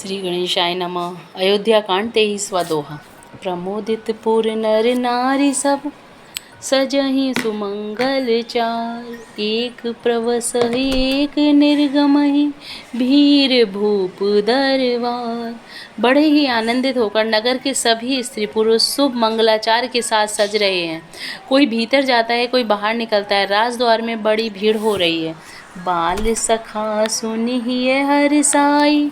श्री गणेशाय नमः। अयोध्या कांड 23वां दोहा। प्रमोदित पुर नर नारी सब, सजहि सुमंगल चार। एक प्रवस एक निर्गमहि, भीर भूप दरबार। बड़े ही आनंदित होकर नगर के सभी स्त्री पुरुष शुभ मंगलाचार के साथ सज रहे हैं। कोई भीतर जाता है, कोई बाहर निकलता है। राजद्वार में बड़ी भीड़ हो रही है। बाल सखा सुनिहिए हरसाई,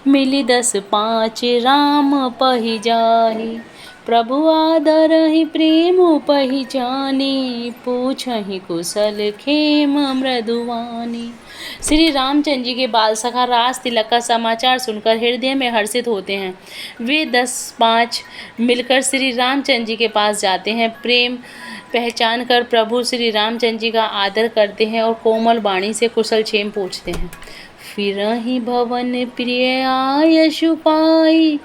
मिली 10-5 राम पहि जाहि। प्रभु आदरहि प्रेम पहिचानी, पूछहि कुशल खेम मृदुवानी। श्री रामचंद्र जी के बाल सखा राज तिलक का समाचार सुनकर हृदय में हर्षित होते हैं। वे 10-5 मिलकर श्री रामचंद्र जी के पास जाते हैं। प्रेम पहचान कर प्रभु श्री रामचंद्र जी का आदर करते हैं और कोमल वाणी से कुशल क्षेम पूछते हैं। फिरहि भवन प्रिय आयशु पाई,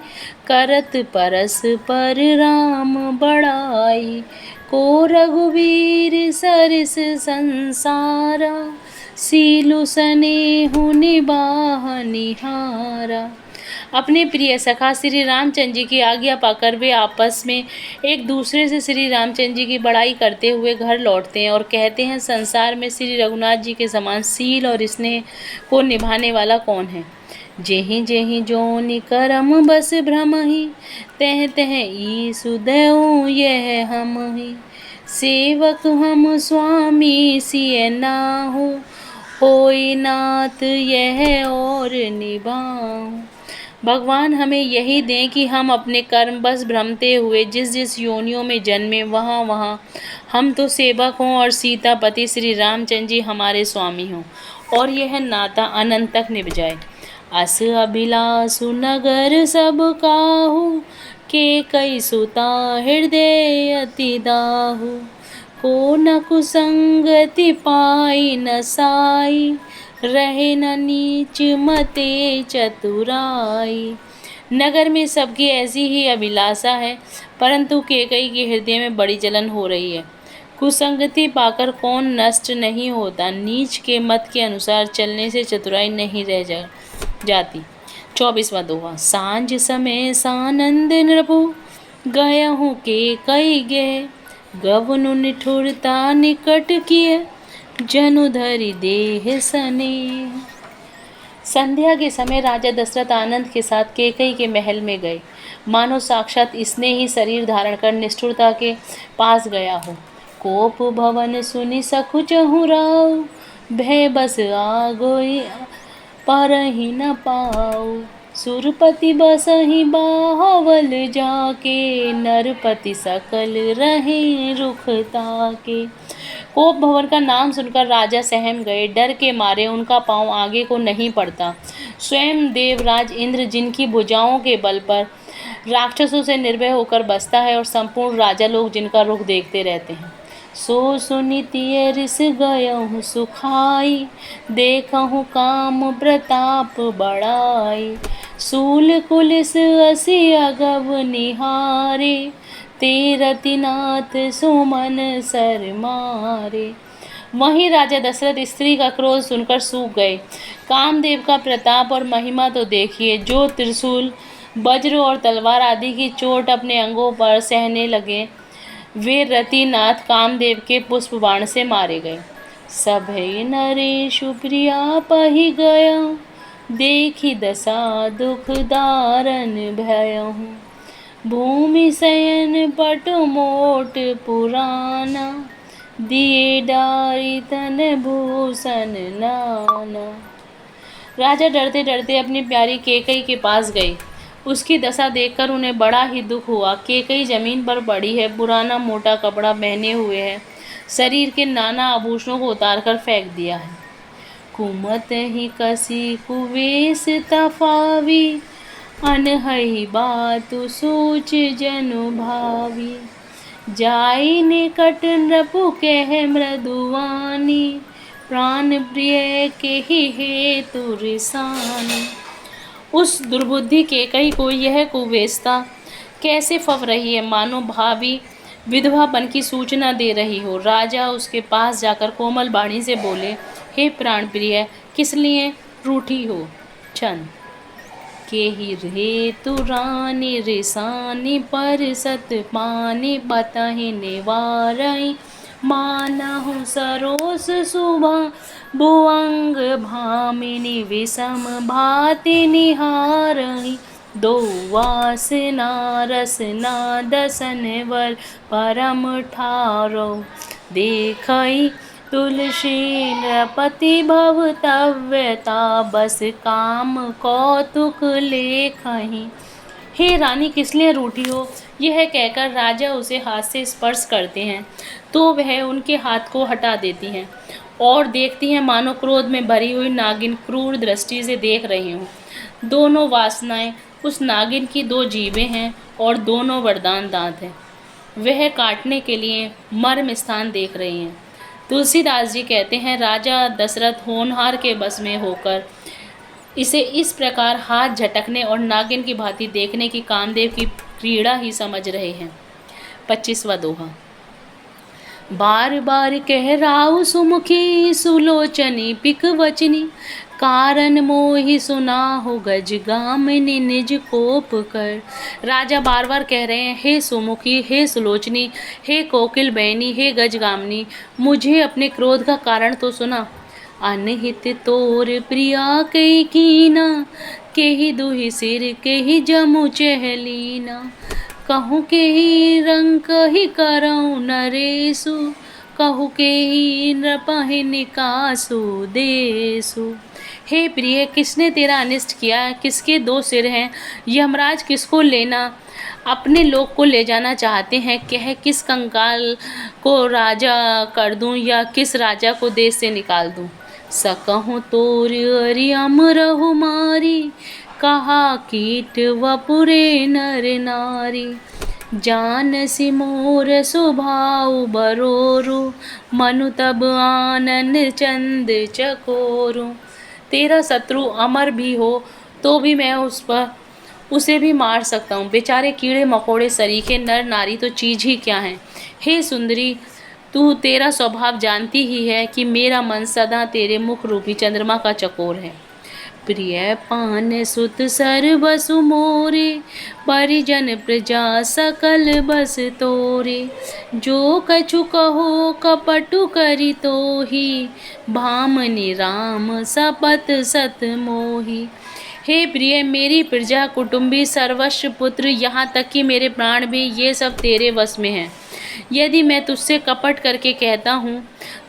करत परस पर राम बड़ाई। को रघुवीर सरिस संसारा, सीलु स्नेहु निबाह निहारा। अपने प्रिय सखा श्री रामचंद्र जी की आज्ञा पाकर वे आपस में एक दूसरे से श्री रामचंद्र जी की बड़ाई करते हुए घर लौटते हैं और कहते हैं, संसार में श्री रघुनाथ जी के समान सील और स्नेह को निभाने वाला कौन है। जेहि जेहि जोनि करम बस भ्रमहि, तह तह ईसु देउ यह हमहि। सेवक हम स्वामी सिय नाहु, होई नाथ यह और निभाऊं। भगवान हमें यही दें कि हम अपने कर्म बस भ्रमते हुए जिस जिस योनियों में जन्मे वहाँ वहाँ हम तो सेवक हों और सीतापति श्री रामचंद्र जी हमारे स्वामी हों और यह नाता अनंत तक निभ जाए। अस अभिलाषु नगर सब काहू, के कई सुता हृदय अति दाहू। को न कुसंगति पाई न साई, रहे न नीच मते चतुराई। नगर में सबकी ऐसी ही अभिलाषा है, परंतु केकई के हृदय में बड़ी जलन हो रही है। कुसंगति पाकर कौन नष्ट नहीं होता। नीच के मत के अनुसार चलने से चतुराई नहीं रह जाती। 24वां दोहा। सांझ समय सानंद नृपु, गयहु के कई गे। गवनु निठुरता निकट किए, जनु धरि देह स्नेह। संध्या के समय राजा दशरथ आनंद के साथ कैकेयी के महल में गए, मानो साक्षात इसने ही शरीर धारण कर निष्ठुरता के पास गया हो। कोप भवन सुनि सकुचहु राउ, भय बस आगोई परहि न पाऊ। सुरपति बसहि बाहवल जाके, नरपति सकल रहे रुख ताके। कोप भवन का नाम सुनकर राजा सहम गए। डर के मारे उनका पांव आगे को नहीं पड़ता। स्वयं देवराज इंद्र जिनकी भुजाओं के बल पर राक्षसों से निर्भय होकर बसता है और संपूर्ण राजा लोग जिनका रुख देखते रहते हैं। सो सुनितिय रिस गयहु सुखाई, देखहु काम प्रताप बड़ाई। सूल कुलिस असी अगव निहारे, तेरतिनाथ सुमन सर मारे। वहीं राजा दशरथ स्त्री का क्रोध सुनकर सूख गए। कामदेव का प्रताप और महिमा तो देखिए, जो त्रिशूल वज्र और तलवार आदि की चोट अपने अंगों पर सहने लगे, वे रतिनाथ कामदेव के पुष्प बाण से मारे गए। सभै नरेशु प्रिया पहि गया, देखी दशा दुख दारन भयहु। भूमि शयन पट मोट पुराना, दिए डारी तन भूषण नाना। राजा डरते डरते अपनी प्यारी कैकेयी के पास गए। उसकी दशा देखकर उन्हें बड़ा ही दुख हुआ। कैकेयी जमीन पर पड़ी है, पुराना मोटा कपड़ा पहने हुए है, शरीर के नाना आभूषणों को उतारकर फेंक दिया है। कुमत ही कसी कुवेश तफावी, अनहहि बातु सोच जनु भावी। जाई निकट नृपु कह मृदुवानी, प्राण प्रिय के ही हेतु रिसानी। उस दुर्बुद्धि कैकेयी को यह कुवेश्ता कैसे फव रही है, मानो भावी विधवापन की सूचना दे रही हो। राजा उसके पास जाकर कोमल वाणी से बोले, हे प्राण प्रिय, किस लिए रूठी हो। छंद। केहि हेतु रानी रिसानी पर सत पानी बतहि निवारई मानहु सरोस सुभा भुअंग भामिनी विषम भाति निहारई दो वासना रसना दसन वर परम ठारो देखई तुलसी नृपति भवतव्यता बस काम कौतुक लेखहीं। हे रानी किस लिए रूठी हो? यह कहकर राजा उसे हाथ से स्पर्श करते हैं तो वह उनके हाथ को हटा देती हैं और देखती हैं मानो क्रोध में भरी हुई नागिन क्रूर दृष्टि से देख रही हूँ। दोनों वासनाएं उस नागिन की दो जीभें हैं और दोनों वरदान दांत हैं। वह काटने के लिए मर्म स्थान देख रही हैं। तुलसीदास जी कहते हैं, राजा दशरथ होनहार के बस में होकर इसे इस प्रकार हाथ झटकने और नागिन की भांति देखने की कामदेव की क्रीड़ा ही समझ रहे हैं। 25वां दोहा। बार बार कह राउ सुमुखी सुलोचनी पिक वचनी कारण मोहि सुना हो गज गामिनी निज कोप कर। राजा बार बार कह रहे हैं, हे सुमुखी, हे सुलोचनी, हे कोकिल बैनी, हे गजगामिनी, मुझे अपने क्रोध का कारण तो सुना। अनहित तोर प्रिया कई कीना केहि दुहि सिर केहि जमु चहलीना कहूँ केहि रंग कहि करऊँ नरेसु कहूँ केहि नृपहि निकासु देसु। हे प्रिय, किसने तेरा अनिष्ट किया? किसके दो सिर हैं? यमराज किसको लेना अपने लोक को ले जाना चाहते हैं? कह किस कंकाल को राजा कर दूं या किस राजा को देश से निकाल दूं? सकहूँ तोर अरि अमरहु मारी कहा कीट वपुरे नर नारी जानसी मोर स्वभाव बरोरु मनु तब आनन चंद चकोरु। तेरा शत्रु अमर भी हो तो भी मैं उसे भी मार सकता हूँ। बेचारे कीड़े मकोड़े सरीखे नर नारी तो चीज़ ही क्या हैं। हे सुंदरी, तू तेरा स्वभाव जानती ही है कि मेरा मन सदा तेरे मुख रूपी चंद्रमा का चकोर है। प्रिय पान सुत सर्वसु मोरे परिजन प्रजा सकल बस तोरे जो कछु कहो कपटु करी तोहि भामनि राम सपत सत मोहि। हे प्रिय, मेरी प्रजा कुटुंबी सर्वस्व पुत्र यहाँ तक कि मेरे प्राण भी ये सब तेरे वश में हैं। यदि मैं तुझसे कपट करके कहता हूँ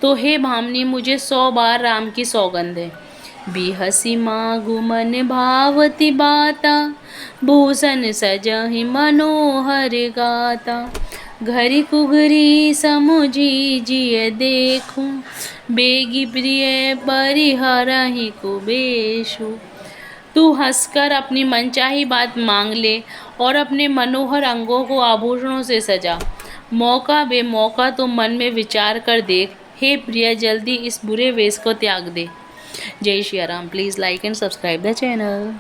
तो हे भामनी, मुझे 100 बार राम की सौगंध है। बिहसी मागु मन भावती बाता भूषण सजहि मनोहर गाता घरी कुघरी समुझी जिय देखूं बेगी प्रिय परिहरहि कुबेशु। तू हंसकर अपनी मनचाही बात मांग ले और अपने मनोहर अंगों को आभूषणों से सजा। मौका बेमौका तो मन में विचार कर देख। हे प्रिय, जल्दी इस बुरे वेश को त्याग दे। जय Shri Ram. Please like and subscribe the channel.